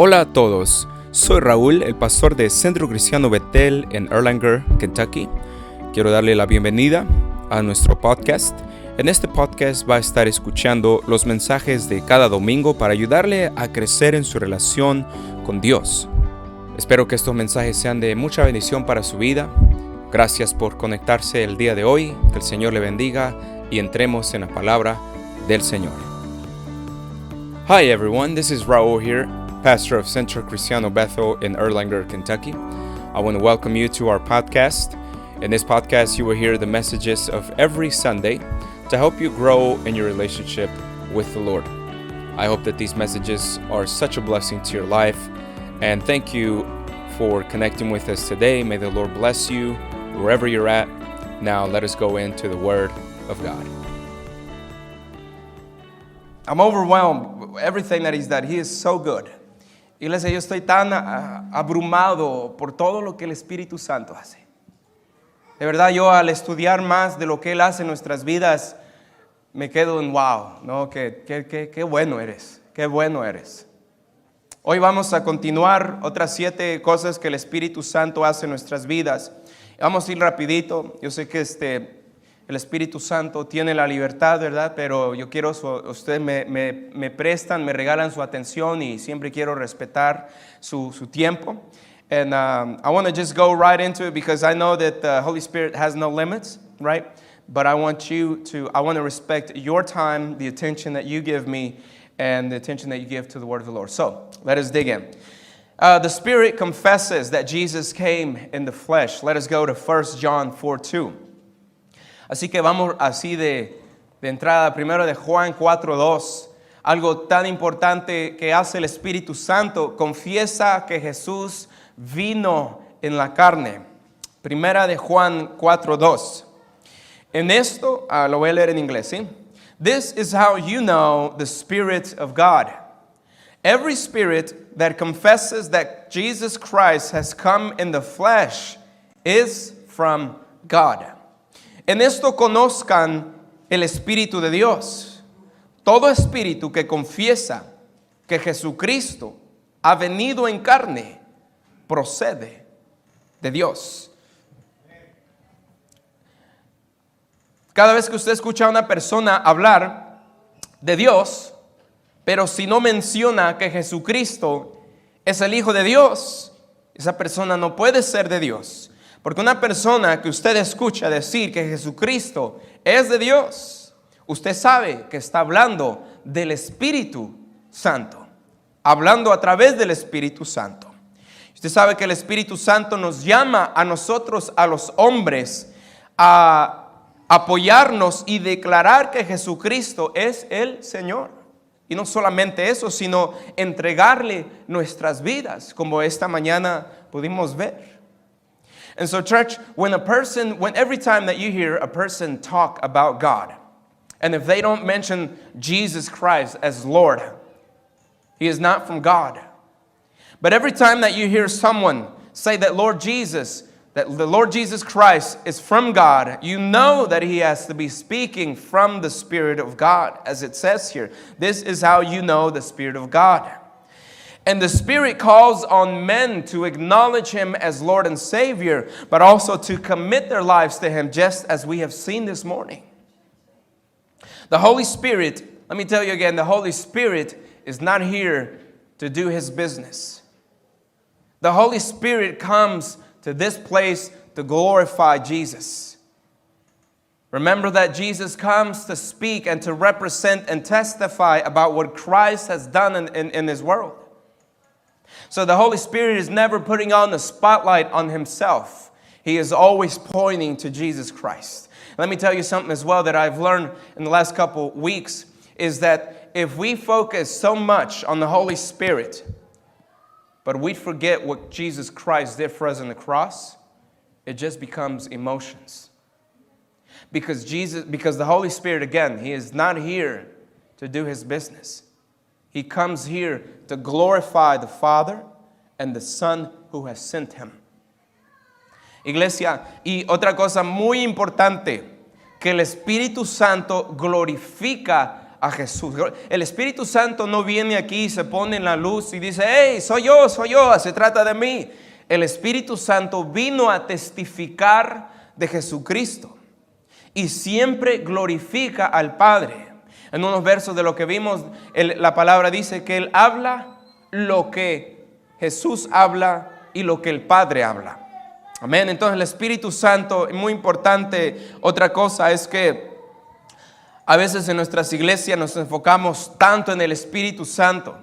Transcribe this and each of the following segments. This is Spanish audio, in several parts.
Hola a todos, soy Raúl, el pastor de Centro Cristiano Betel en Erlanger, Kentucky. Quiero darle la bienvenida a nuestro podcast. En este podcast va a estar escuchando los mensajes de cada domingo para ayudarle a crecer en su relación con Dios. Espero que estos mensajes sean de mucha bendición para su vida. Gracias por conectarse el día de hoy, que el Señor le bendiga y entremos en la palabra del Señor. Hi everyone, this is Raúl here, pastor of Centro Cristiano Bethel in Erlanger, Kentucky. I want to welcome you to our podcast. In this podcast, you will hear the messages of every Sunday to help you grow in your relationship with the Lord. I hope that these messages are such a blessing to your life, and thank you for connecting with us today. May the Lord bless you wherever you're at. Now let us go into the Word of God. I'm overwhelmed with everything that He's done. He is so good. Iglesia, yo estoy tan abrumado por todo lo que el Espíritu Santo hace. De verdad, yo al estudiar más de lo que Él hace en nuestras vidas, me quedo en wow, ¿no? Qué bueno eres, qué bueno eres. Hoy vamos a continuar otras 7 cosas que el Espíritu Santo hace en nuestras vidas. Vamos a ir rapidito. Yo sé que el Espíritu Santo tiene la libertad, ¿verdad? Pero yo quiero, ustedes me prestan, me regalan su atención y siempre quiero respetar su tiempo. And I want to just go right into it because I know that the Holy Spirit has no limits, right? But I want to respect your time, the attention that you give me, and the attention that you give to the word of the Lord. So, let us dig in. The Spirit confesses that Jesus came in the flesh. Let us go to 1 John 4:2. Así que vamos así de entrada, primero de Juan 4:2. Algo tan importante que hace el Espíritu Santo, confiesa que Jesús vino en la carne. Primera de Juan 4:2. En esto, lo voy a leer en inglés, ¿sí? This is how you know the Spirit of God. Every spirit that confesses that Jesus Christ has come in the flesh is from God. En esto conozcan el Espíritu de Dios. Todo espíritu que confiesa que Jesucristo ha venido en carne procede de Dios. Cada vez que usted escucha a una persona hablar de Dios, pero si no menciona que Jesucristo es el Hijo de Dios, esa persona no puede ser de Dios. Porque una persona que usted escucha decir que Jesucristo es de Dios, usted sabe que está hablando del Espíritu Santo, hablando a través del Espíritu Santo. Usted sabe que el Espíritu Santo nos llama a nosotros, a los hombres, a apoyarnos y declarar que Jesucristo es el Señor. Y no solamente eso, sino entregarle nuestras vidas, como esta mañana pudimos ver. And so, church, when every time that you hear a person talk about God, and if they don't mention Jesus Christ as Lord, He is not from God. But every time that you hear someone say that the Lord Jesus Christ is from God, you know that he has to be speaking from the Spirit of God, as it says here. This is how you know the Spirit of God. And the Spirit calls on men to acknowledge Him as Lord and Savior, but also to commit their lives to Him, just as we have seen this morning. The Holy Spirit, let me tell you again, the Holy Spirit is not here to do His business. The Holy Spirit comes to this place to glorify Jesus. Remember that Jesus comes to speak and to represent and testify about what Christ has done in His world. So the Holy Spirit is never putting on the spotlight on Himself. He is always pointing to Jesus Christ. Let me tell you something as well that I've learned in the last couple weeks, is that if we focus so much on the Holy Spirit, but we forget what Jesus Christ did for us on the cross, it just becomes emotions. Because the Holy Spirit, again, He is not here to do His business. He comes here to glorify the Father and the Son who has sent Him. Iglesia, y otra cosa muy importante, que el Espíritu Santo glorifica a Jesús. El Espíritu Santo no viene aquí y se pone en la luz y dice, hey, soy yo, se trata de mí. El Espíritu Santo vino a testificar de Jesucristo y siempre glorifica al Padre. En unos versos de lo que vimos, la palabra dice que Él habla lo que Jesús habla y lo que el Padre habla. Amén. Entonces el Espíritu Santo, muy importante. Otra cosa es que a veces en nuestras iglesias nos enfocamos tanto en el Espíritu Santo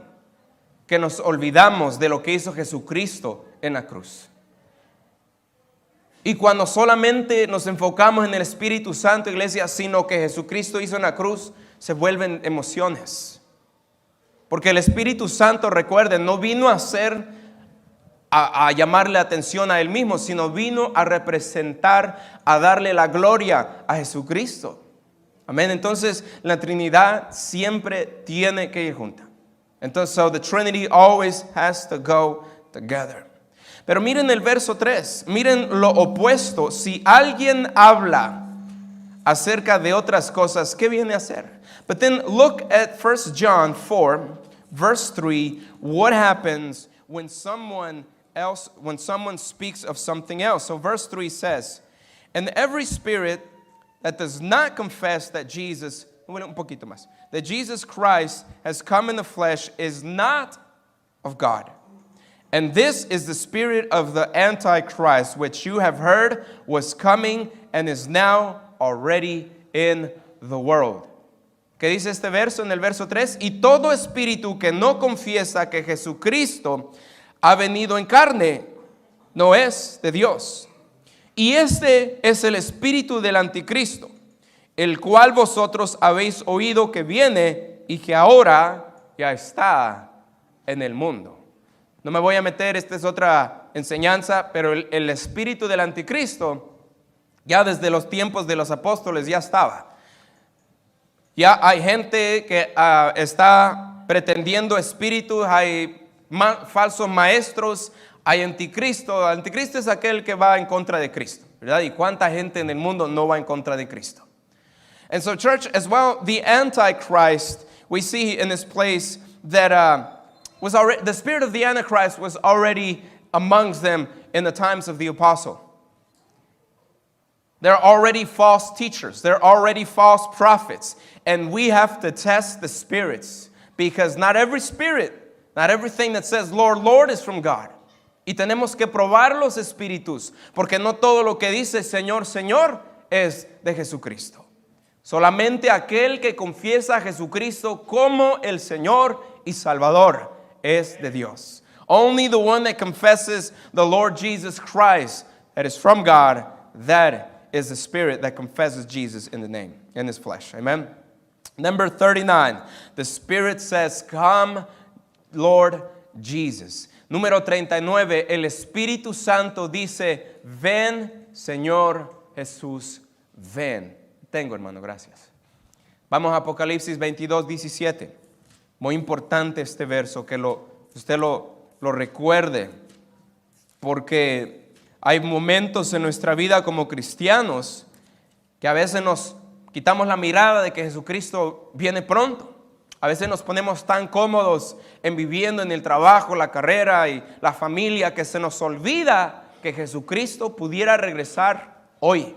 que nos olvidamos de lo que hizo Jesucristo en la cruz. Y cuando solamente nos enfocamos en el Espíritu Santo, iglesia, sino que Jesucristo hizo en la cruz, se vuelven emociones. Porque el Espíritu Santo, recuerden, no vino a llamarle atención a Él mismo, sino vino a representar, a darle la gloria a Jesucristo. Amén. Entonces, la Trinidad siempre tiene que ir junta. Entonces, so the Trinity always has to go together. Pero miren el verso 3, miren lo opuesto. Si alguien habla acerca de otras cosas, ¿qué viene a hacer? But then look at 1 John 4, verse 3, what happens when someone speaks of something else. So verse 3 says, and every spirit that does not confess that Jesus Christ has come in the flesh is not of God. And this is the spirit of the Antichrist, which you have heard was coming and is now already in the world. ¿Qué dice este verso en el verso 3? Y todo espíritu que no confiesa que Jesucristo ha venido en carne no es de Dios. Y este es el espíritu del anticristo, el cual vosotros habéis oído que viene y que ahora ya está en el mundo. No me voy a meter, esta es otra enseñanza, pero el espíritu del anticristo ya desde los tiempos de los apóstoles ya estaba. Ya hay gente que está pretendiendo espíritus, hay falsos maestros, hay anticristo. El anticristo es aquel que va en contra de Cristo, ¿verdad? ¿Y cuánta gente en el mundo no va en contra de Cristo? And so, church, as well, the Antichrist, we see in this place that the spirit of the Antichrist was already amongst them in the times of the apostle. There are already false teachers. There are already false prophets. And we have to test the spirits, because not every spirit, not everything that says Lord, Lord is from God. Y tenemos que probar los espíritus, porque no todo lo que dice Señor, Señor es de Jesucristo. Solamente aquel que confiesa a Jesucristo como el Señor y Salvador es de Dios. Only the one that confesses the Lord Jesus Christ that is from God, that is the spirit that confesses Jesus in the name, in his flesh. Amen. Number 39, the Spirit says, come, Lord Jesus. Número 39, el Espíritu Santo dice, ven, Señor Jesús, ven. Tengo, hermano, gracias. Vamos a Apocalipsis 22, 17. Muy importante este verso, que usted lo recuerde, porque hay momentos en nuestra vida como cristianos que a veces nos quitamos la mirada de que Jesucristo viene pronto. A veces nos ponemos tan cómodos en viviendo en el trabajo, la carrera y la familia, que se nos olvida que Jesucristo pudiera regresar hoy.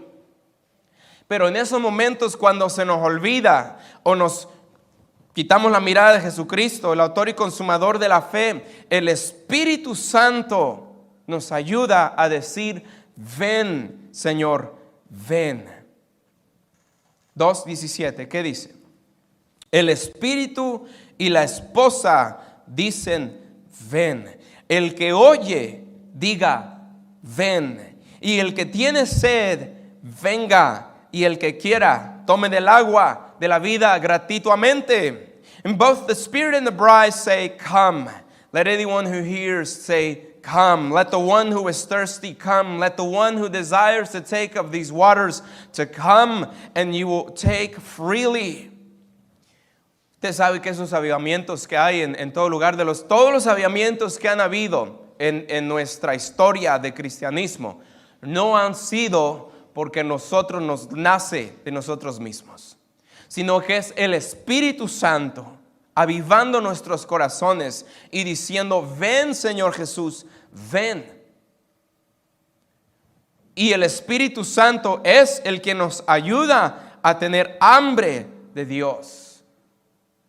Pero en esos momentos cuando se nos olvida o nos quitamos la mirada de Jesucristo, el autor y consumador de la fe, el Espíritu Santo nos ayuda a decir, ven, Señor, ven. 2:17, ¿qué dice? El Espíritu y la esposa dicen, ven. El que oye, diga, ven. Y el que tiene sed, venga. Y el que quiera, tome del agua de la vida gratuitamente. And both the Spirit and the bride say, come. Let anyone who hears say, come. Let the one who is thirsty come. Let the one who desires to take of these waters to come, and you will take freely. Usted sabe que esos avivamientos que hay en todo lugar, todos los avivamientos que han habido en nuestra historia de cristianismo, no han sido porque nosotros nos nace de nosotros mismos, sino que es el Espíritu Santo avivando nuestros corazones y diciendo, ven Señor Jesús, ven. Y el Espíritu Santo es el que nos ayuda a tener hambre de Dios.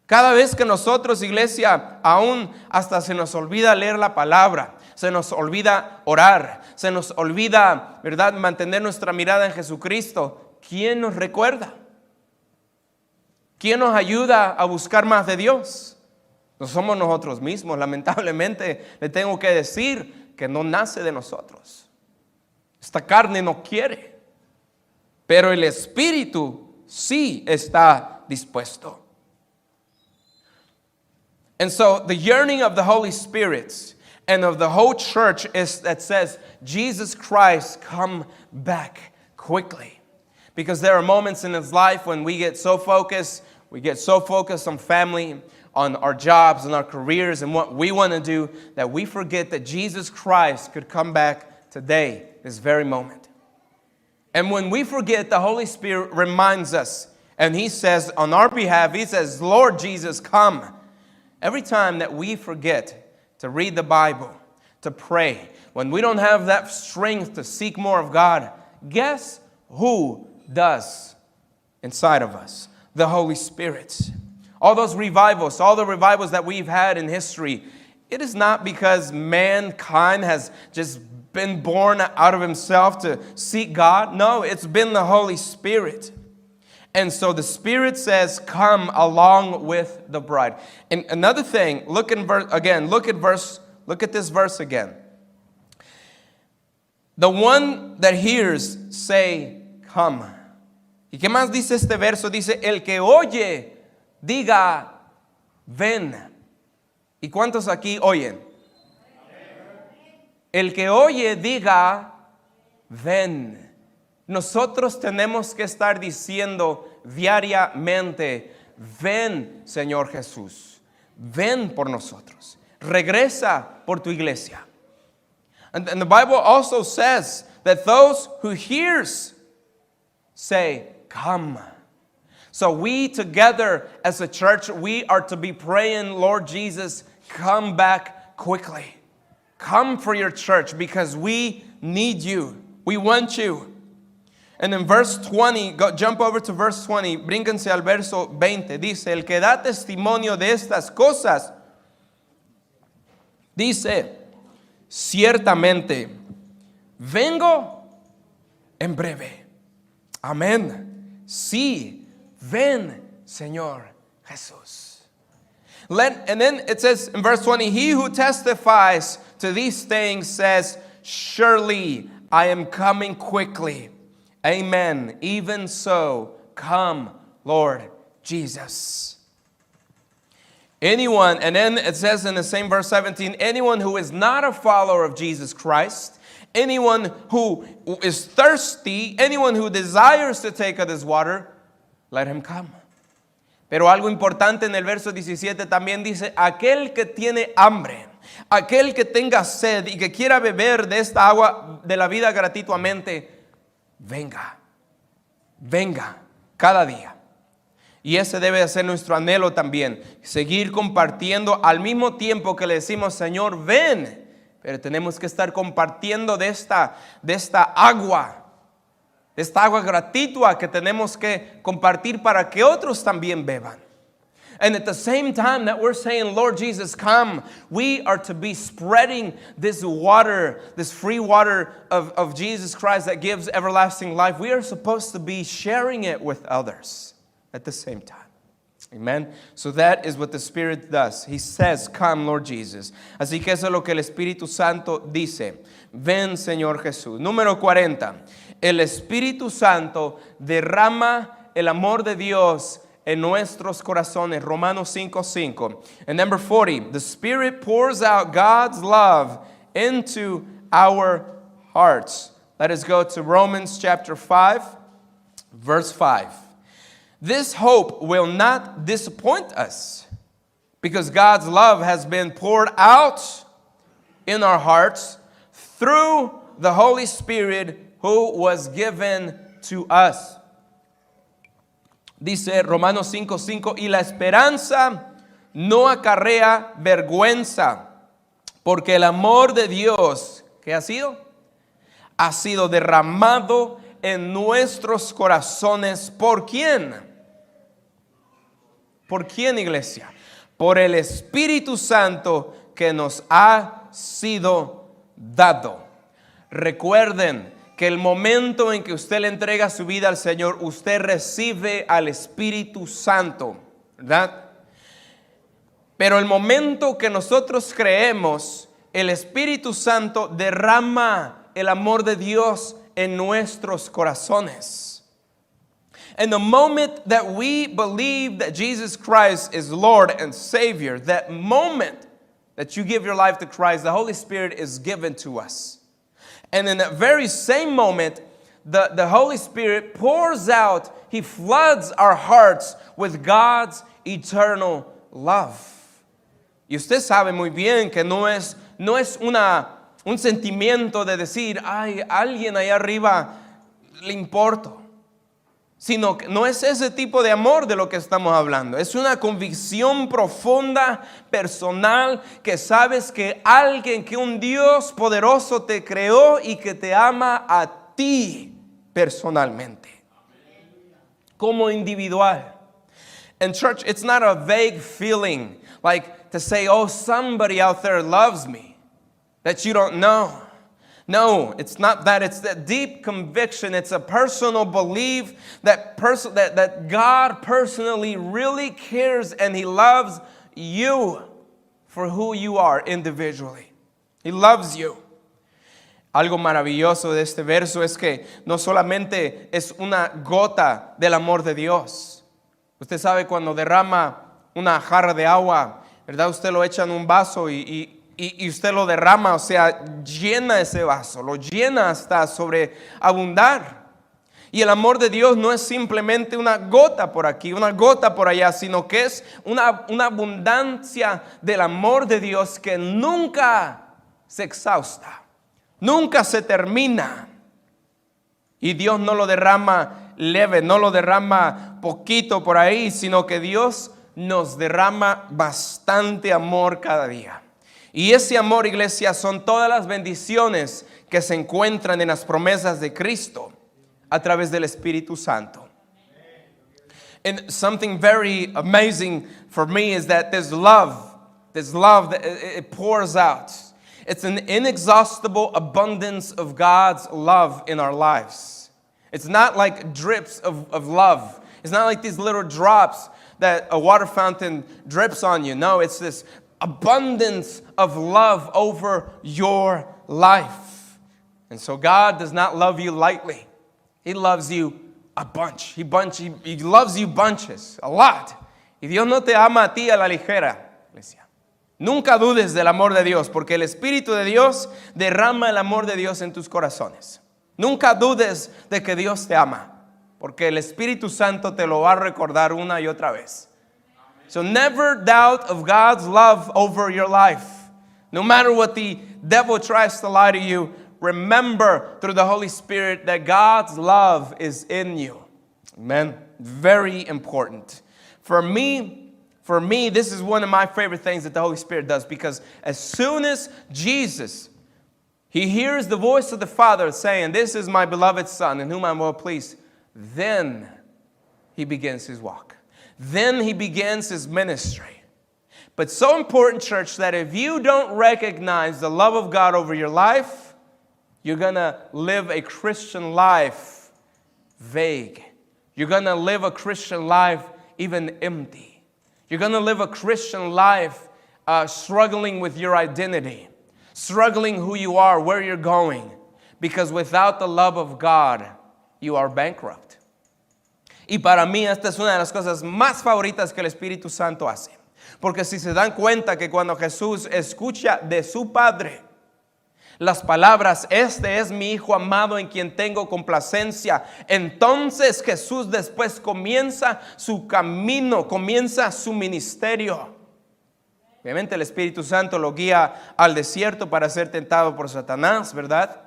Cada vez que nosotros, iglesia, aún hasta se nos olvida leer la palabra, se nos olvida orar, se nos olvida, ¿verdad?, mantener nuestra mirada en Jesucristo, ¿quién nos recuerda? ¿Quién nos ayuda a buscar más de Dios? No somos nosotros mismos, lamentablemente le tengo que decir que no nace de nosotros. Esta carne no quiere, pero el Espíritu sí está dispuesto. And so the yearning of the Holy Spirit and of the whole church is that says, Jesus Christ, come back quickly. Because there are moments in his life when we get so focused on family, on our jobs and our careers and what we want to do, that we forget that Jesus Christ could come back today, this very moment. And when we forget, the Holy Spirit reminds us, and he says on our behalf, he says, Lord Jesus, come. Every time that we forget to read the Bible, to pray, when we don't have that strength to seek more of God, guess who does inside of us? The Holy Spirit. All those revivals, all the revivals that we've had in history, it is not because mankind has just been born out of himself to seek God. No, it's been the Holy Spirit. And so the Spirit says, come along with the bride. And another thing, look at this verse again. The one that hears say, come. ¿Y qué más dice este verso? Dice, el que oye, diga, ven. ¿Y cuántos aquí oyen? El que oye, diga, ven. Nosotros tenemos que estar diciendo diariamente, ven Señor Jesús, ven por nosotros, regresa por tu iglesia. And the Bible also says that those who hears say, come. So we together as a church, we are to be praying, Lord Jesus, come back quickly. Come for your church because we need you. We want you. And in verse 20, jump over to verse 20, brínquense al verso 20, dice, el que da testimonio de estas cosas, dice, ciertamente, vengo en breve. Amén. Sí, ven, Señor Jesús. And then it says in verse 20, he who testifies to these things says, surely I am coming quickly. Amen. Even so, come, Lord Jesus. Anyone, and then it says in the same verse 17, anyone who is not a follower of Jesus Christ, anyone who is thirsty, anyone who desires to take of this water, let him come. Pero algo importante en el verso 17 también dice, aquel que tiene hambre, aquel que tenga sed y que quiera beber de esta agua de la vida gratuitamente, venga, venga cada día. Y ese debe ser nuestro anhelo también, seguir compartiendo al mismo tiempo que le decimos, Señor, ven, pero tenemos que estar compartiendo de esta agua gratuita que tenemos que compartir para que otros también beban. And at the same time that we're saying, Lord Jesus, come, we are to be spreading this water, this free water of Jesus Christ that gives everlasting life. We are supposed to be sharing it with others at the same time. Amen. So that is what the Spirit does. He says, come, Lord Jesus. Así que eso es lo que el Espíritu Santo dice. Ven, Señor Jesús. Número 40. El Espíritu Santo derrama el amor de Dios en nuestros corazones. Romanos 5:5. And number 40, the Spirit pours out God's love into our hearts. Let us go to Romans chapter 5, verse 5. This hope will not disappoint us because God's love has been poured out in our hearts through the Holy Spirit who was given to us. Dice Romanos 5:5, y la esperanza no acarrea vergüenza, porque el amor de Dios, ¿qué ha sido? Ha sido derramado en nuestros corazones. ¿Por quién? ¿Por quién, iglesia? Por el Espíritu Santo que nos ha sido dado. Recuerden que el momento en que usted le entrega su vida al Señor, usted recibe al Espíritu Santo, ¿verdad? Pero el momento que nosotros creemos, el Espíritu Santo derrama el amor de Dios en nuestros corazones. And the moment that we believe that Jesus Christ is Lord and Savior, that moment that you give your life to Christ, the Holy Spirit is given to us. And in that very same moment, the Holy Spirit pours out, He floods our hearts with God's eternal love. Y usted sabe muy bien que no es un sentimiento de decir, ay, alguien allá arriba le importo. Sino que no es ese tipo de amor de lo que estamos hablando. Es una convicción profunda, personal, que sabes que alguien, que un Dios poderoso te creó y que te ama a ti personalmente, como individual. And church, it's not a vague feeling like to say, oh, somebody out there loves me that you don't know. No, it's not that. It's that deep conviction. It's a personal belief that God personally really cares and He loves you for who you are individually. He loves you. Algo maravilloso de este verso es que no solamente es una gota del amor de Dios. Usted sabe cuando derrama una jarra de agua, ¿verdad? Usted lo echa en un vaso y usted lo derrama, o sea, llena ese vaso, lo llena hasta sobreabundar. Y el amor de Dios no es simplemente una gota por aquí, una gota por allá, sino que es una abundancia del amor de Dios que nunca se exhausta, nunca se termina. Y Dios no lo derrama leve, no lo derrama poquito por ahí, sino que Dios nos derrama bastante amor cada día. Y ese amor, iglesia, son todas las bendiciones que se encuentran en las promesas de Cristo a través del Espíritu Santo. And something very amazing for me is that this love that it pours out. It's an inexhaustible abundance of God's love in our lives. It's not like drips of love. It's not like these little drops that a water fountain drips on you. No, it's this abundance of love over your life. And so God does not love you lightly. He loves you a bunch. He loves you bunches, a lot. Y Dios no te ama a ti a la ligera, iglesia. Nunca dudes del amor de Dios, porque el Espíritu de Dios derrama el amor de Dios en tus corazones. Nunca dudes de que Dios te ama, porque el Espíritu Santo te lo va a recordar una y otra vez. So never doubt of God's love over your life. No matter what the devil tries to lie to you, remember through the Holy Spirit that God's love is in you. Amen. Very important. For me, this is one of my favorite things that the Holy Spirit does, because as soon as Jesus, He hears the voice of the Father saying, "This is my beloved Son in whom I'm well pleased," then He begins His walk. Then He begins His ministry. But so important, church, that if you don't recognize the love of God over your life, you're going to live a Christian life vague. You're going to live a Christian life even empty. You're going to live a Christian life struggling with your identity, struggling who you are, where you're going, because without the love of God, you are bankrupt. Y para mí esta es una de las cosas más favoritas que el Espíritu Santo hace. Porque si se dan cuenta que cuando Jesús escucha de su Padre las palabras, este es mi Hijo amado en quien tengo complacencia, entonces Jesús después comienza su camino, comienza su ministerio. Obviamente el Espíritu Santo lo guía al desierto para ser tentado por Satanás, ¿verdad?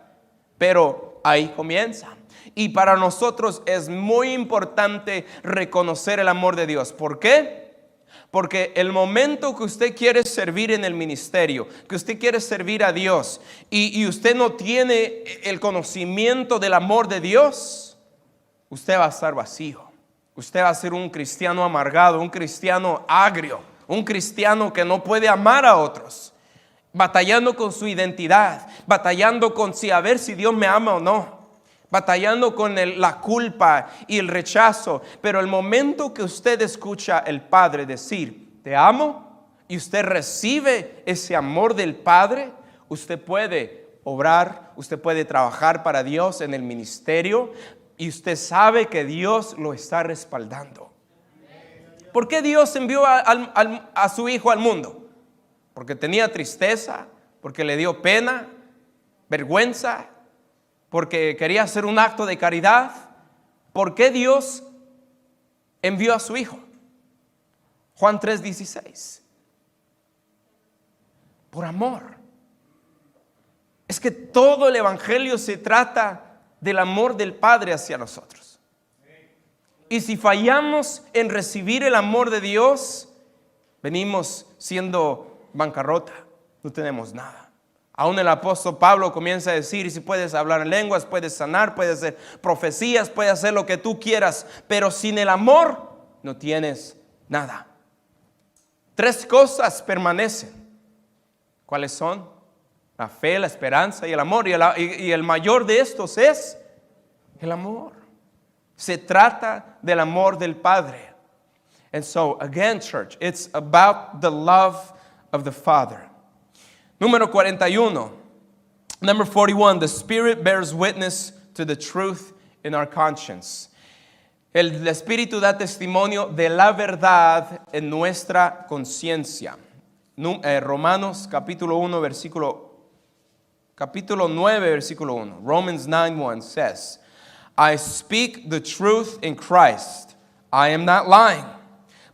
Pero ahí comienza. Y para nosotros es muy importante reconocer el amor de Dios. ¿Por qué? Porque el momento que usted quiere servir en el ministerio, que usted quiere servir a Dios y usted no tiene el conocimiento del amor de Dios, usted va a estar vacío. Usted va a ser un cristiano amargado, un cristiano agrio, un cristiano que no puede amar a otros, batallando con su identidad, batallando con a ver si Dios me ama o no, batallando con la culpa y el rechazo. Pero el momento que usted escucha al Padre decir, te amo, y usted recibe ese amor del Padre, usted puede obrar, usted puede trabajar para Dios en el ministerio, y usted sabe que Dios lo está respaldando. ¿Por qué Dios envió a su Hijo al mundo? Porque tenía tristeza, porque le dio pena, vergüenza, porque quería hacer un acto de caridad. ¿Por qué Dios envió a su Hijo? Juan 3:16. Por amor. Es que todo el Evangelio se trata del amor del Padre hacia nosotros. Y si fallamos en recibir el amor de Dios, venimos siendo bancarrota, no tenemos nada. Aún el apóstol Pablo comienza a decir, si puedes hablar en lenguas, puedes sanar, puedes hacer profecías, puedes hacer lo que tú quieras, pero sin el amor no tienes nada. 3 cosas permanecen. ¿Cuáles son? La fe, la esperanza y el amor. Y el mayor de estos es el amor. Se trata del amor del Padre. And so, again, church, it's about the love of the Father. Número 41. Number 41, the Spirit bears witness to the truth in our conscience. El Espíritu da testimonio de la verdad en nuestra conciencia. Romanos capítulo 9, versículo 1. Romans 9:1 says, I speak the truth in Christ. I am not lying.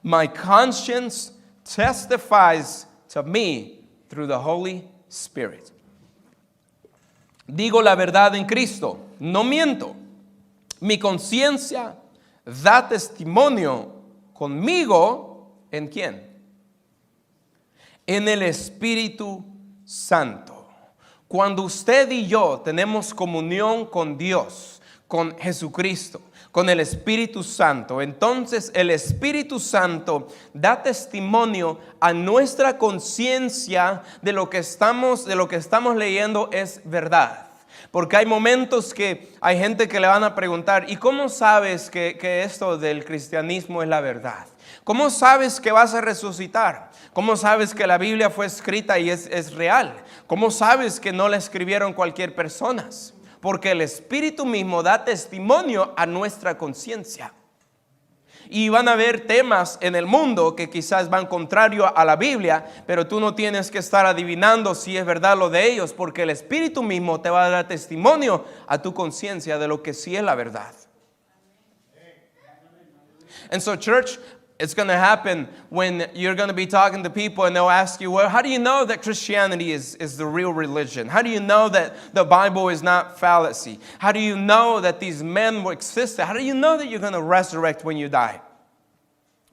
My conscience testifies to me through the Holy Spirit. Digo la verdad en Cristo, no miento. Mi conciencia da testimonio conmigo, ¿en quién? En el Espíritu Santo. Cuando usted y yo tenemos comunión con Dios, con Jesucristo, con el Espíritu Santo, entonces el Espíritu Santo da testimonio a nuestra conciencia de lo que estamos leyendo es verdad. Porque hay momentos que hay gente que le van a preguntar, ¿y cómo sabes que esto del cristianismo es la verdad? ¿Cómo sabes que vas a resucitar? ¿Cómo sabes que la Biblia fue escrita y es real? ¿Cómo sabes que no la escribieron cualquier persona? Porque el Espíritu mismo da testimonio a nuestra conciencia. Y van a haber temas en el mundo que quizás van contrario a la Biblia, pero tú no tienes que estar adivinando si es verdad lo de ellos, porque el Espíritu mismo te va a dar testimonio a tu conciencia de lo que sí es la verdad. And so, church, it's going to happen when you're going to be talking to people and they'll ask you, well, how do you know that Christianity is the real religion? How do you know that the Bible is not fallacy? How do you know that these men existed? How do you know that you're going to resurrect when you die?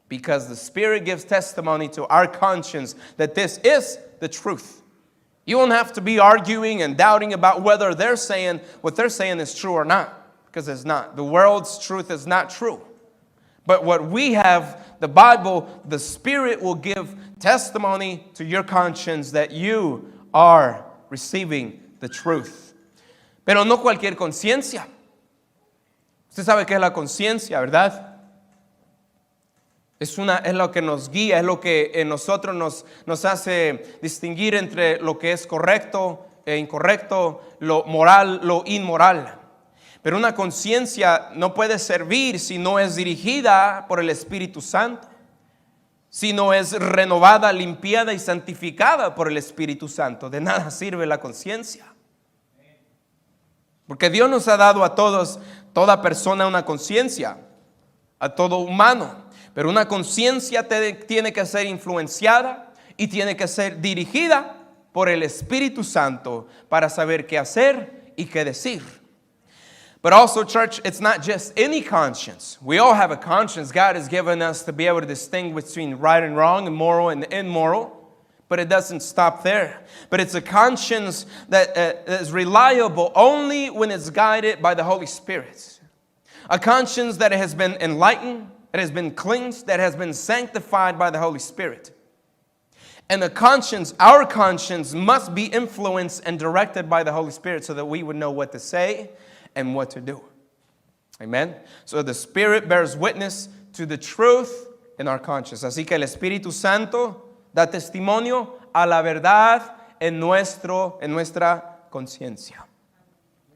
Because the Spirit gives testimony to our conscience that this is the truth. You won't have to be arguing and doubting about whether what they're saying is true or not, because it's not. The world's truth is not true. But what we have, the Bible, the Spirit will give testimony to your conscience that you are receiving the truth. Pero no cualquier conciencia. Usted sabe qué es la conciencia, ¿verdad? Es lo que nos guía, es lo que en nosotros nos hace distinguir entre lo que es correcto e incorrecto, lo moral, lo inmoral. Pero una conciencia no puede servir si no es dirigida por el Espíritu Santo, si no es renovada, limpiada y santificada por el Espíritu Santo. De nada sirve la conciencia. Porque Dios nos ha dado a toda persona una conciencia, a todo humano. Pero una conciencia tiene que ser influenciada y tiene que ser dirigida por el Espíritu Santo para saber qué hacer y qué decir. But also, church, it's not just any conscience. We all have a conscience. God has given us to be able to distinguish between right and wrong and moral and immoral. But it doesn't stop there. But it's a conscience that is reliable only when it's guided by the Holy Spirit. A conscience that has been enlightened, that has been cleansed, that has been sanctified by the Holy Spirit. And a conscience, our conscience, must be influenced and directed by the Holy Spirit so that we would know what to say and what to do. Amen. So the Spirit bears witness to the truth in our conscience. Así que el Espíritu Santo da testimonio a la verdad en nuestra conciencia.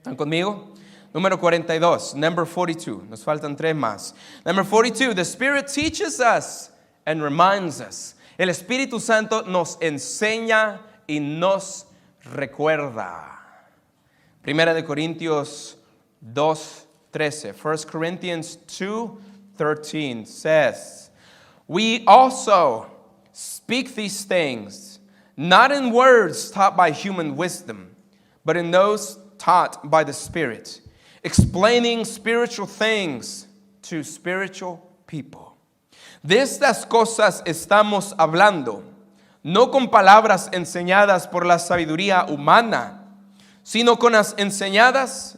¿Están conmigo? Número 42, number 42. Nos faltan 3 más. Number 42, the Spirit teaches us and reminds us. El Espíritu Santo nos enseña y nos recuerda. Primera de Corintios 2:13. 1 Corinthians 2:13 says, we also speak these things, not in words taught by human wisdom, but in those taught by the Spirit, explaining spiritual things to spiritual people. De estas cosas estamos hablando, no con palabras enseñadas por la sabiduría humana, sino con las enseñadas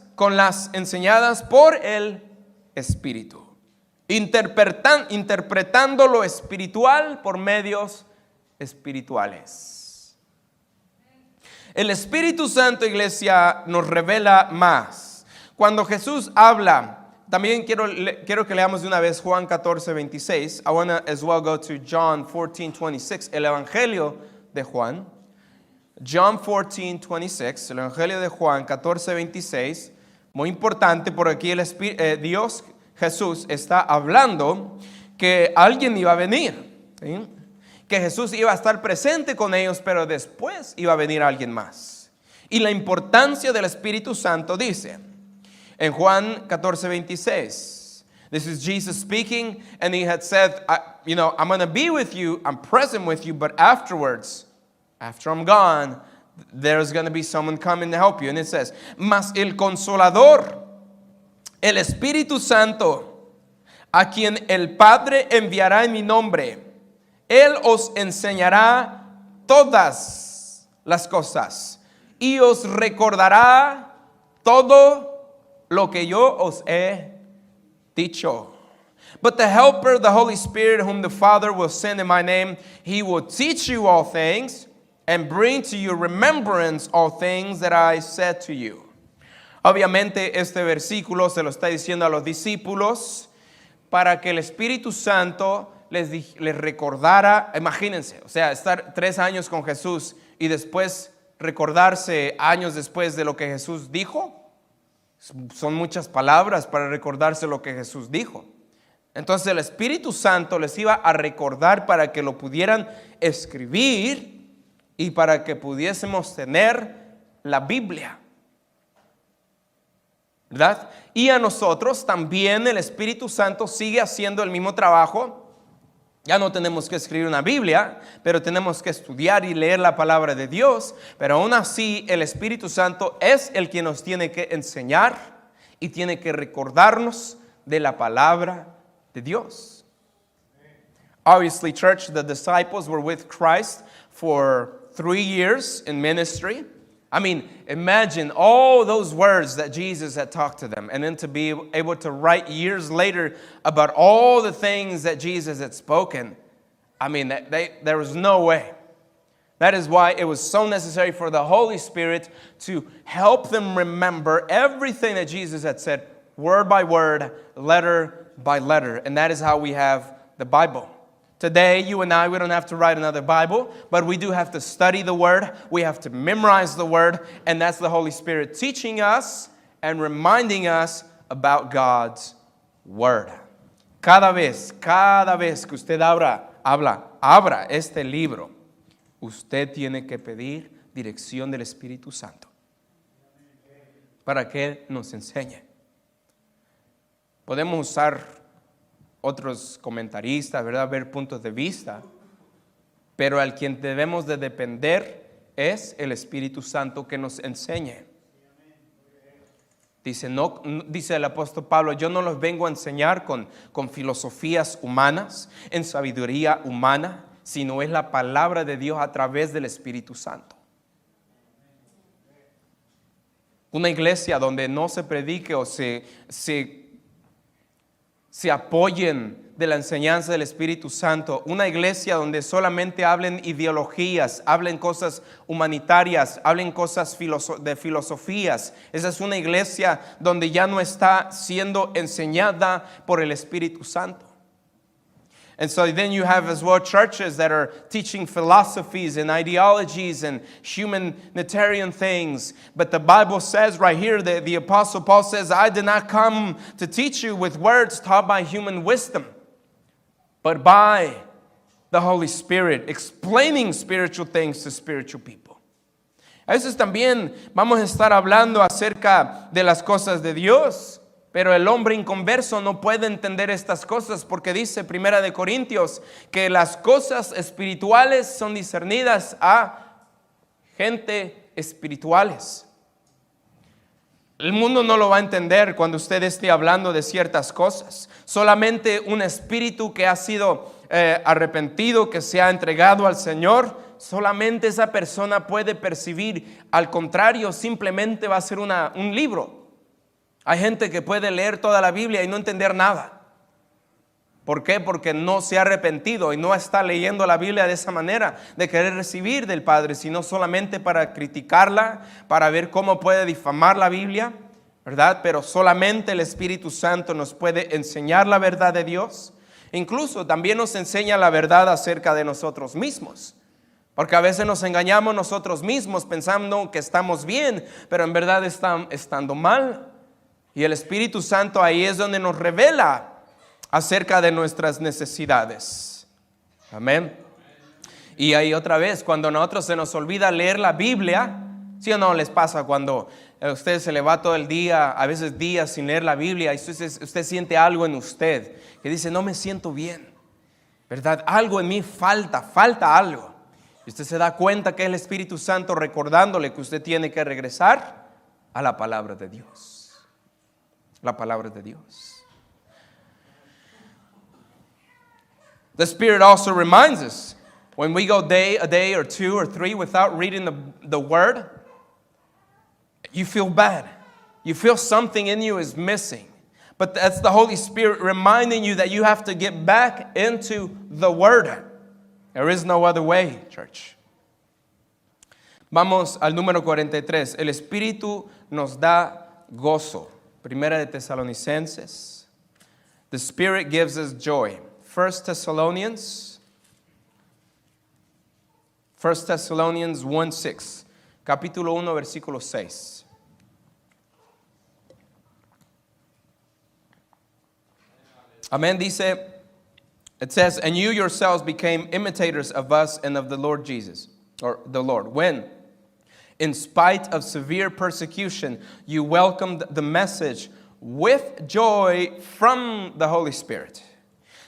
por el Espíritu, interpretando lo espiritual por medios espirituales. El Espíritu Santo, iglesia, nos revela más. Cuando Jesús habla, también quiero que leamos de una vez Juan 14:26. I want to as well go to John 14:26, el Evangelio de Juan. John 14:26, el Evangelio de Juan 14:26. Muy importante, porque aquí Dios, Jesús, está hablando que alguien iba a venir, ¿sí? Que Jesús iba a estar presente con ellos, pero después iba a venir alguien más. Y la importancia del Espíritu Santo dice, en Juan 14:26, this is Jesus speaking, and he had said, I'm going to be with you, I'm present with you, but afterwards, after I'm gone, there's going to be someone coming to help you. And it says, mas el Consolador, el Espíritu Santo, a quien el Padre enviará en mi nombre, Él os enseñará todas las cosas y os recordará todo lo que yo os he dicho. But the Helper, the Holy Spirit, whom the Father will send in my name, He will teach you all things and bring to your remembrance all things that I said to you. Obviamente este versículo se lo está diciendo a los discípulos para que el Espíritu Santo les recordara. Imagínense, o sea, estar 3 años con Jesús y después recordarse años después de lo que Jesús dijo. Son muchas palabras para recordarse lo que Jesús dijo. Entonces el Espíritu Santo les iba a recordar para que lo pudieran escribir y para que pudiésemos tener la Biblia, ¿verdad? Y a nosotros también el Espíritu Santo sigue haciendo el mismo trabajo. Ya no tenemos que escribir una Biblia, pero tenemos que estudiar y leer la palabra de Dios. Pero aún así el Espíritu Santo es el que nos tiene que enseñar y tiene que recordarnos de la palabra de Dios. Obviously, church, the disciples were with Christ for 3 years in ministry. I mean, imagine all those words that Jesus had talked to them, and then to be able to write years later about all the things that Jesus had spoken. I mean, there was no way. That is why it was so necessary for the Holy Spirit to help them remember everything that Jesus had said, word by word, letter by letter. And that is how we have the Bible. Today, you and I, we don't have to write another Bible, but we do have to study the Word. We have to memorize the Word, and that's the Holy Spirit teaching us and reminding us about God's Word. Cada vez que usted abra este libro, usted tiene que pedir dirección del Espíritu Santo para que nos enseñe. Podemos usar otros comentaristas, ¿verdad? Ver puntos de vista, pero al quien debemos de depender es el Espíritu Santo que nos enseñe. Dice, dice el apóstol Pablo, yo no los vengo a enseñar con filosofías humanas, en sabiduría humana, sino es la palabra de Dios a través del Espíritu Santo. Una iglesia donde no se predique o se apoyen de la enseñanza del Espíritu Santo. Una iglesia donde solamente hablen ideologías, hablen cosas humanitarias, hablen cosas de filosofías. Esa es una iglesia donde ya no está siendo enseñada por el Espíritu Santo. And so then you have as well churches that are teaching philosophies and ideologies and humanitarian things. But the Bible says right here that the Apostle Paul says, I did not come to teach you with words taught by human wisdom, but by the Holy Spirit, explaining spiritual things to spiritual people. A veces también vamos a estar hablando acerca de las cosas de Dios, pero el hombre inconverso no puede entender estas cosas porque dice 1 Corintios que las cosas espirituales son discernidas a gente espirituales. El mundo no lo va a entender cuando usted esté hablando de ciertas cosas. Solamente un espíritu que ha sido arrepentido, que se ha entregado al Señor, solamente esa persona puede percibir. Al contrario, simplemente va a ser un libro. Hay gente que puede leer toda la Biblia y no entender nada. ¿Por qué? Porque no se ha arrepentido y no está leyendo la Biblia de esa manera, de querer recibir del Padre, sino solamente para criticarla, para ver cómo puede difamar la Biblia, ¿verdad? Pero solamente el Espíritu Santo nos puede enseñar la verdad de Dios. Incluso también nos enseña la verdad acerca de nosotros mismos. Porque a veces nos engañamos nosotros mismos pensando que estamos bien, pero en verdad estando mal. Y el Espíritu Santo ahí es donde nos revela acerca de nuestras necesidades. Amén. Y ahí otra vez, cuando a nosotros se nos olvida leer la Biblia, ¿sí o no les pasa cuando usted se le va todo el día, a veces días sin leer la Biblia, y usted siente algo en usted que dice, no me siento bien, ¿verdad? Algo en mí falta algo. Y usted se da cuenta que es el Espíritu Santo recordándole que usted tiene que regresar a la palabra de Dios. La palabra de Dios. The Spirit also reminds us when we go a day or 2 or 3 without reading the Word, you feel bad. You feel something in you is missing. But that's the Holy Spirit reminding you that you have to get back into the Word. There is no other way, church. Vamos al número 43. El Espíritu nos da gozo. Primera de Tesalonicenses. The Spirit gives us joy. 1 Thessalonians 1:6. Capítulo 1, versículo 6. Amén. Dice, it says, and you yourselves became imitators of us and of the Lord Jesus, or the Lord, when, in spite of severe persecution, you welcomed the message with joy from the Holy Spirit.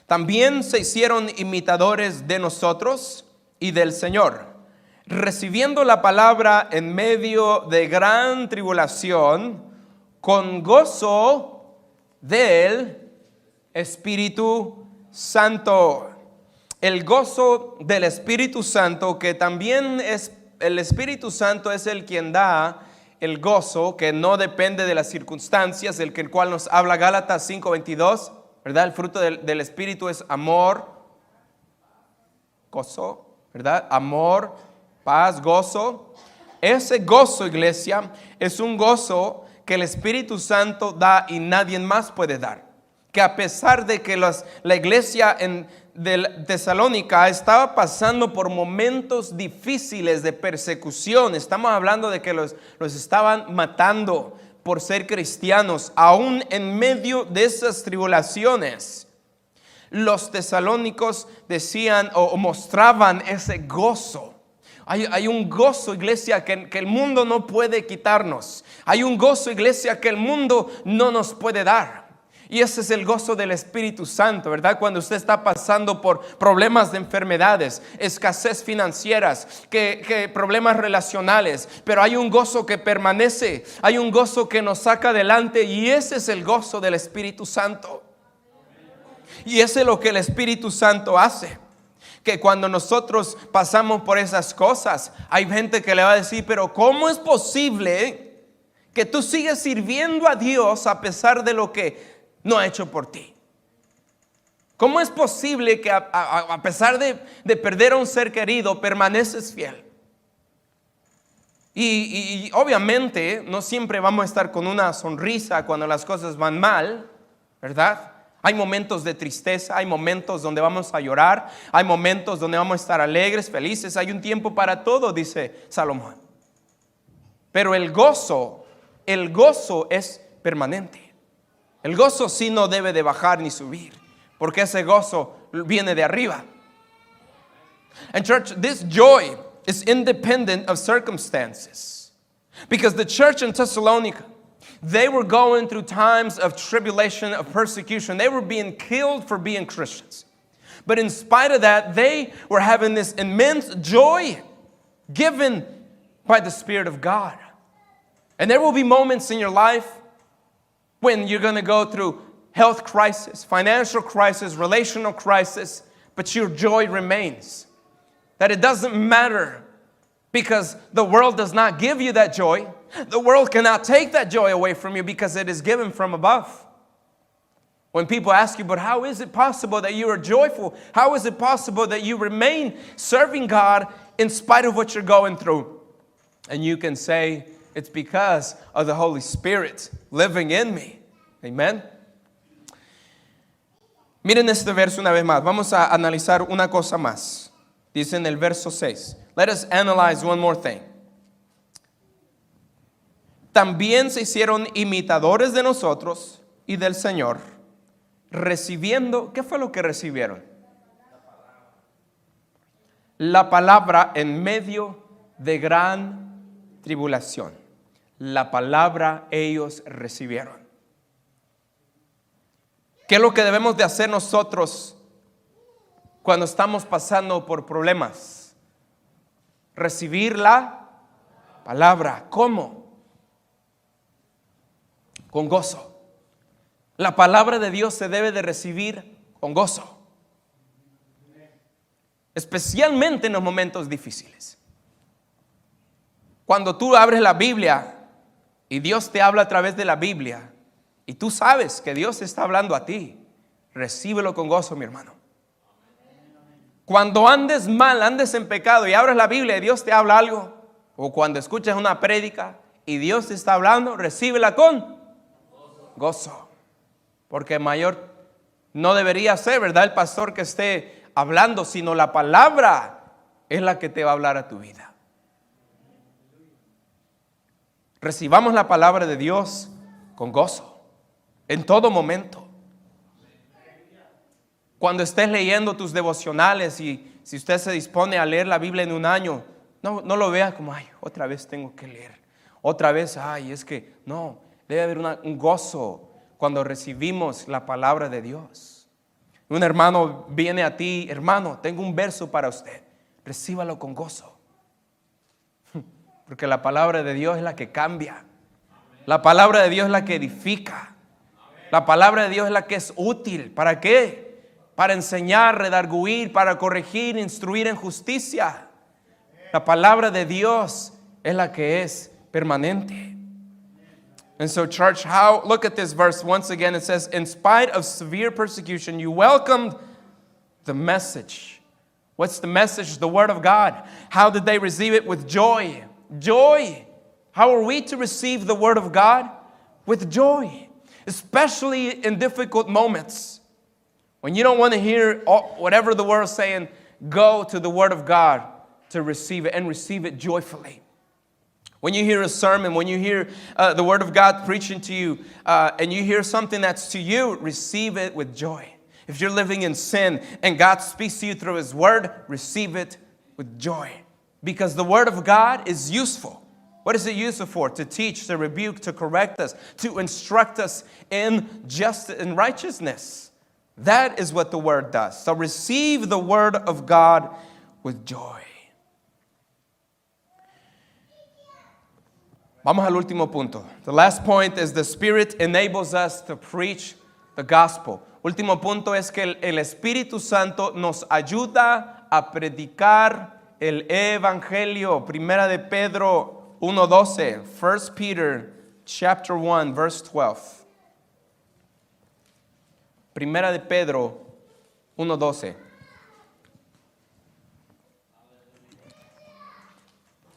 También se hicieron imitadores de nosotros y del Señor, recibiendo la palabra en medio de gran tribulación, con gozo del Espíritu Santo. El gozo del Espíritu Santo, que también es el Espíritu Santo, es el quien da el gozo que no depende de las circunstancias, el cual nos habla Gálatas 5:22, ¿verdad? El fruto del Espíritu es amor, gozo, ¿verdad? Amor, paz, gozo. Ese gozo, iglesia, es un gozo que el Espíritu Santo da y nadie más puede dar. Que a pesar de que la iglesia de Tesalónica estaba pasando por momentos difíciles de persecución, estamos hablando de que los estaban matando por ser cristianos, aún en medio de esas tribulaciones, los tesalónicos decían o mostraban ese gozo. Hay un gozo, iglesia, que el mundo no puede quitarnos. Hay un gozo, iglesia, que el mundo no nos puede dar. Y ese es el gozo del Espíritu Santo, ¿verdad? Cuando usted está pasando por problemas de enfermedades, escasez financieras, que problemas relacionales, pero hay un gozo que permanece, hay un gozo que nos saca adelante, y ese es el gozo del Espíritu Santo. Y ese es lo que el Espíritu Santo hace. Que cuando nosotros pasamos por esas cosas, hay gente que le va a decir, pero ¿cómo es posible que tú sigues sirviendo a Dios a pesar de lo que no ha hecho por ti? ¿Cómo es posible que a pesar de perder a un ser querido, permaneces fiel? Y obviamente no siempre vamos a estar con una sonrisa cuando las cosas van mal, ¿verdad? Hay momentos de tristeza, hay momentos donde vamos a llorar, hay momentos donde vamos a estar alegres, felices. Hay un tiempo para todo, dice Salomón. Pero el gozo es permanente. El gozo sí no debe de bajar ni subir, porque ese gozo viene de arriba. And church, this joy is independent of circumstances. Because the church in Thessalonica, they were going through times of tribulation, of persecution. They were being killed for being Christians. But in spite of that, they were having this immense joy given by the Spirit of God. And there will be moments in your life when you're going to go through health crisis, financial crisis, relational crisis, but your joy remains. That it doesn't matter, because the world does not give you that joy. The world cannot take that joy away from you, because it is given from above. When people ask you, but how is it possible that you are joyful? How is it possible that you remain serving God in spite of what you're going through? And you can say, it's because of the Holy Spirit living in me. Amen. Miren este verso una vez más. Vamos a analizar una cosa más. Dice en el verso 6. Let us analyze one more thing. También se hicieron imitadores de nosotros y del Señor, recibiendo, ¿qué fue lo que recibieron? La palabra en medio de gran tribulación. La palabra ellos recibieron. ¿Qué es lo que debemos de hacer nosotros cuando estamos pasando por problemas? Recibir la palabra. ¿Cómo? Con gozo. La palabra de Dios se debe de recibir con gozo. Especialmente en los momentos difíciles. Cuando tú abres la Biblia y Dios te habla a través de la Biblia y tú sabes que Dios está hablando a ti, recíbelo con gozo, mi hermano. Cuando andes mal, andes en pecado y abres la Biblia y Dios te habla algo, o cuando escuchas una prédica y Dios te está hablando, recíbela con gozo. Porque mayor no debería ser, ¿verdad?, el pastor que esté hablando, sino la palabra es la que te va a hablar a tu vida. Recibamos la palabra de Dios con gozo en todo momento. Cuando estés leyendo tus devocionales y si usted se dispone a leer la Biblia en un año, no lo vea como, ay, otra vez tengo que leer. Otra vez, ay, es que no, debe haber un gozo cuando recibimos la palabra de Dios. Un hermano viene a ti, hermano, tengo un verso para usted. Recíbalo con gozo. Porque la palabra de Dios es la que cambia. La palabra de Dios es la que edifica. La palabra de Dios es la que es útil. ¿Para qué? Para enseñar, redarguir, para corregir, instruir en justicia. La palabra de Dios es la que es permanente. And so, church, look at this verse once again. It says, in spite of severe persecution, you welcomed the message. What's the message? The word of God. How did they receive it? With joy. Joy. How are we to receive the word of God? With joy. Especially in difficult moments. When you don't want to hear whatever the world's saying, go to the word of God to receive it, and receive it joyfully. When you hear a sermon, when you hear the word of God preaching to you, and you hear something that's to you, receive it with joy. If you're living in sin and God speaks to you through His word, receive it with joy. Because the word of God is useful. What is it used for? To teach, to rebuke, to correct us, to instruct us in justice and righteousness. That is what the word does. So receive the word of God with joy. Vamos al último punto. The last point is the Spirit enables us to preach the gospel. Último punto es que el Espíritu Santo nos ayuda a predicar el evangelio. Primera de Pedro 1:12. 1 Peter chapter 1 verse 12. Primera de Pedro 1:12.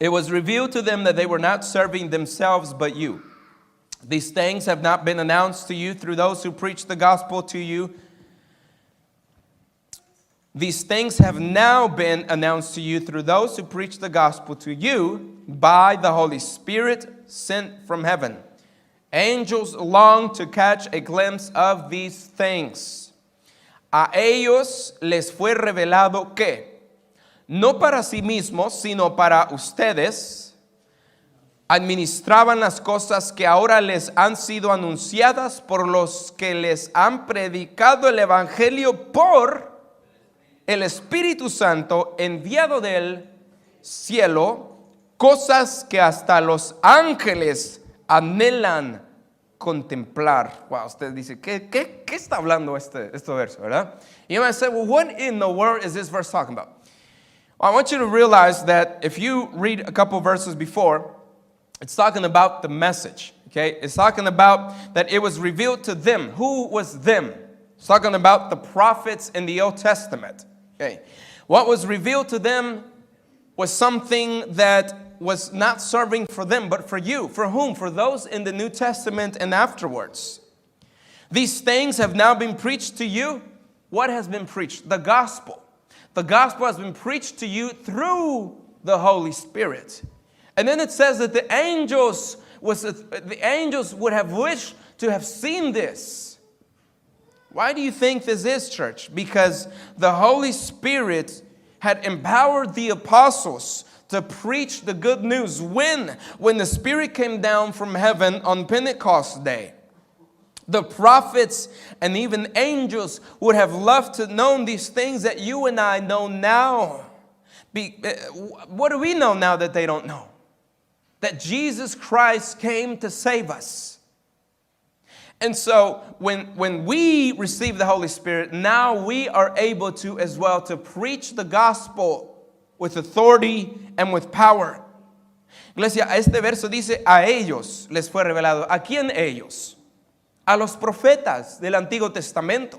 It was revealed to them that they were not serving themselves but you. These things have not been announced to you through those who preach the gospel to you. These things have now been announced to you through those who preach the gospel to you by the Holy Spirit sent from heaven. Angels long to catch a glimpse of these things. A ellos les fue revelado que, no para sí mismos, sino para ustedes, administraban las cosas que ahora les han sido anunciadas por los que les han predicado el evangelio por el Espíritu Santo enviado del cielo, cosas que hasta los ángeles anhelan contemplar. Wow, usted dice, ¿qué está hablando este verso, verdad? You might say, well, what in the world is this verse talking about? Well, I want you to realize that if you read a couple verses before, it's talking about the message, okay? It's talking about that it was revealed to them. Who was them? It's talking about the prophets in the Old Testament, okay? What was revealed to them was something that was not serving for them, but for you. For whom? For those in the New Testament and afterwards. These things have now been preached to you. What has been preached? The gospel. The gospel has been preached to you through the Holy Spirit. And then it says that the angels would have wished to have seen this. Why do you think this is, church? Because the Holy Spirit had empowered the apostles to preach the good news. When the Spirit came down from heaven on Pentecost Day, the prophets and even angels would have loved to know these things that you and I know now. What do we know now that they don't know? That Jesus Christ came to save us. And so when we receive the Holy Spirit, now we are able to as well to preach the gospel with authority and with power. Iglesia, este verso dice, a ellos les fue revelado. ¿A quién ellos? A los profetas del Antiguo Testamento.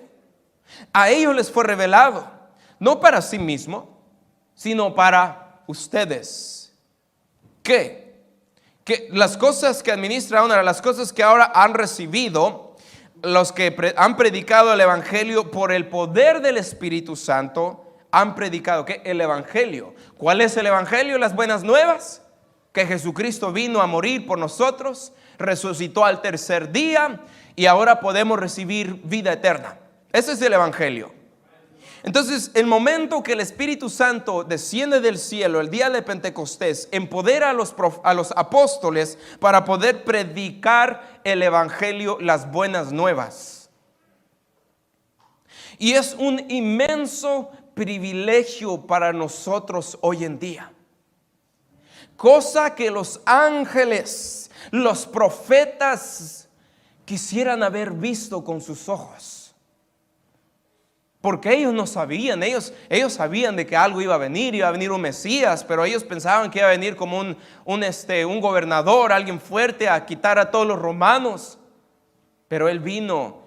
A ellos les fue revelado, no para sí mismo, sino para ustedes. ¿Qué? Que las cosas que administra ahora, las cosas que ahora han recibido, los que han predicado el Evangelio por el poder del Espíritu Santo, han predicado ¿qué? El Evangelio. ¿Cuál es el Evangelio? Las buenas nuevas. Que Jesucristo vino a morir por nosotros, resucitó al tercer día y ahora podemos recibir vida eterna. Ese es el Evangelio. Entonces, el momento que el Espíritu Santo desciende del cielo, el día de Pentecostés, empodera a los apóstoles para poder predicar el Evangelio, las buenas nuevas. Y es un inmenso privilegio para nosotros hoy en día. Cosa que los ángeles, los profetas quisieran haber visto con sus ojos. Porque ellos no sabían, ellos sabían de que algo iba a venir un Mesías, pero ellos pensaban que iba a venir como un gobernador, alguien fuerte a quitar a todos los romanos. Pero Él vino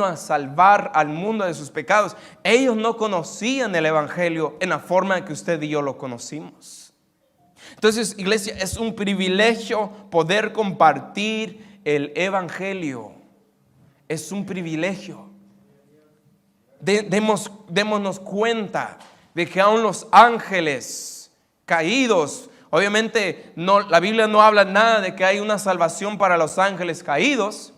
a salvar al mundo de sus pecados. Ellos no conocían el Evangelio en la forma en que usted y yo lo conocimos. Entonces, iglesia, es un privilegio poder compartir el Evangelio. Es un privilegio. Démonos cuenta de que aún los ángeles caídos, obviamente la Biblia no habla nada de que hay una salvación para los ángeles caídos.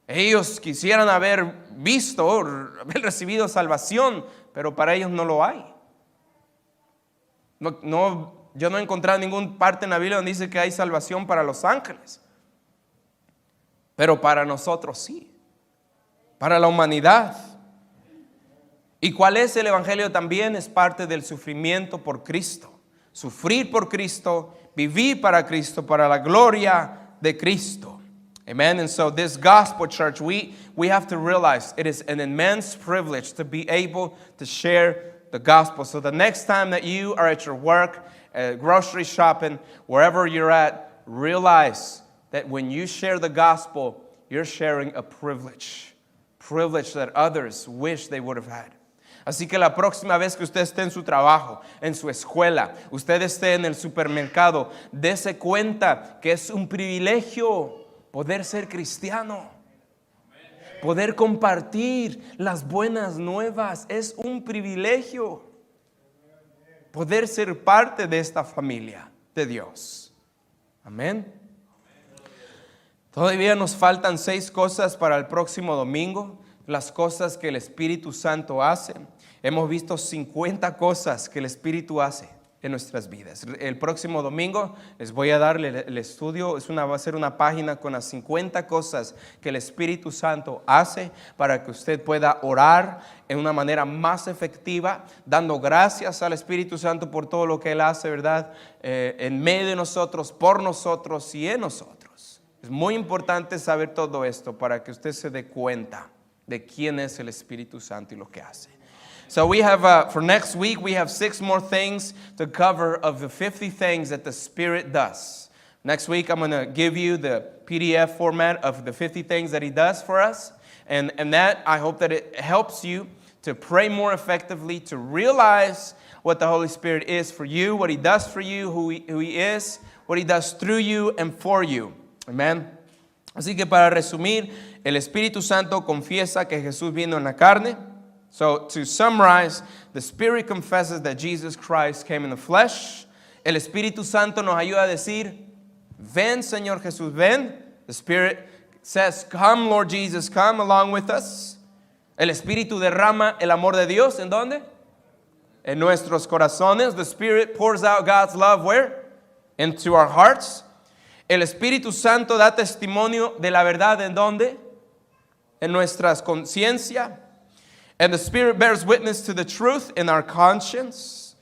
Ellos quisieran haber visto, haber recibido salvación, pero para ellos no lo hay. Yo no he encontrado ninguna parte en la Biblia donde dice que hay salvación para los ángeles. Pero para nosotros sí. Para la humanidad. ¿Y cuál es el evangelio? También es parte del sufrimiento por Cristo. Sufrir por Cristo, vivir para Cristo, para la gloria de Cristo. Amen. And so this gospel, church, we have to realize it is an immense privilege to be able to share the gospel. So the next time that you are at your work, grocery shopping, wherever you're at, realize that when you share the gospel, you're sharing a privilege that others wish they would have had. Así que la próxima vez que usted esté en su trabajo, en su escuela, usted esté en el supermercado, dése cuenta que es un privilegio poder ser cristiano. Poder compartir las buenas nuevas es un privilegio. Poder ser parte de esta familia de Dios. Amén. Todavía nos faltan 6 cosas para el próximo domingo. Las cosas que el Espíritu Santo hace. Hemos visto 50 cosas que el Espíritu hace en nuestras vidas. El próximo domingo les voy a dar el estudio. Va a ser una página con las 50 cosas que el Espíritu Santo hace para que usted pueda orar en una manera más efectiva, dando gracias al Espíritu Santo por todo lo que Él hace, ¿verdad? En medio de nosotros, por nosotros y en nosotros. Es muy importante saber todo esto para que usted se dé cuenta de quién es el Espíritu Santo y lo que hace. So we have, for next week, we have 6 more things to cover of the 50 things that the Spirit does. Next week, I'm going to give you the PDF format of the 50 things that He does for us. And that, I hope that it helps you to pray more effectively, to realize what the Holy Spirit is for you, what He does for you, who He is, what He does through you and for you. Amen. Así que para resumir, el Espíritu Santo confiesa que Jesús vino en la carne. So to summarize, the Spirit confesses that Jesus Christ came in the flesh. El Espíritu Santo nos ayuda a decir, ven Señor Jesús, ven. The Spirit says, come Lord Jesus, come along with us. El Espíritu derrama el amor de Dios, ¿en dónde? En nuestros corazones. The Spirit pours out God's love where? Into our hearts. El Espíritu Santo da testimonio de la verdad, ¿en dónde? En nuestras conciencia. And the Spirit bears witness to the truth in our conscience.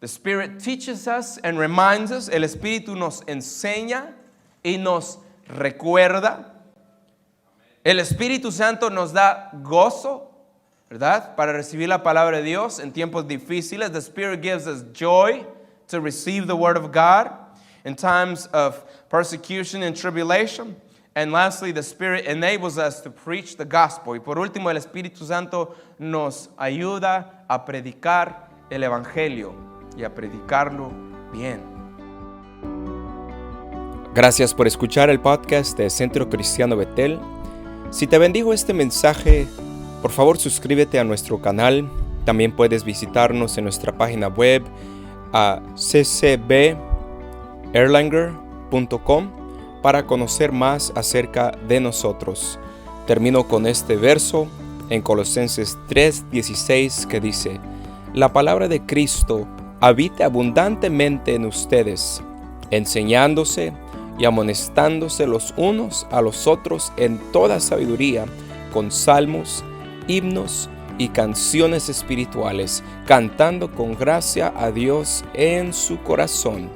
The Spirit teaches us and reminds us. El Espíritu nos enseña y nos recuerda. El Espíritu Santo nos da gozo, ¿verdad? Para recibir la palabra de Dios en tiempos difíciles. The Spirit gives us joy to receive the Word of God in times of persecution and tribulation. And lastly, the Spirit enables us to preach the gospel. Y por último, el Espíritu Santo nos ayuda a predicar el Evangelio y a predicarlo bien. Gracias por escuchar el podcast de Centro Cristiano Betel. Si te bendijo este mensaje, por favor suscríbete a nuestro canal. También puedes visitarnos en nuestra página web a ccberlanger.com para conocer más acerca de nosotros. Termino con este verso en Colosenses 3:16 que dice: la palabra de Cristo habite abundantemente en ustedes, enseñándose y amonestándose los unos a los otros en toda sabiduría, con salmos, himnos y canciones espirituales, cantando con gracia a Dios en su corazón.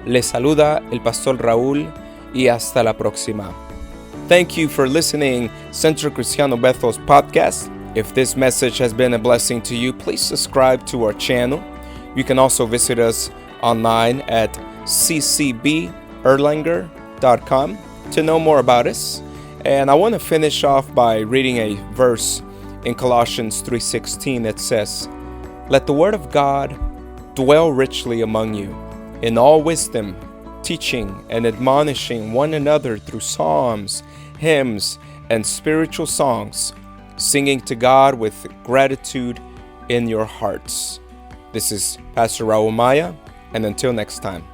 Les saluda el pastor Raúl y hasta la próxima. Thank you for listening Centro Cristiano Bethel's podcast. If this message has been a blessing to you, please subscribe to our channel. You can also visit us online at ccberlanger.com to know more about us. And I want to finish off by reading a verse in Colossians 3:16 that says, let the word of God dwell richly among you, in all wisdom, teaching and admonishing one another through psalms, hymns, and spiritual songs, singing to God with gratitude in your hearts. This is Pastor Raul Maya, and until next time.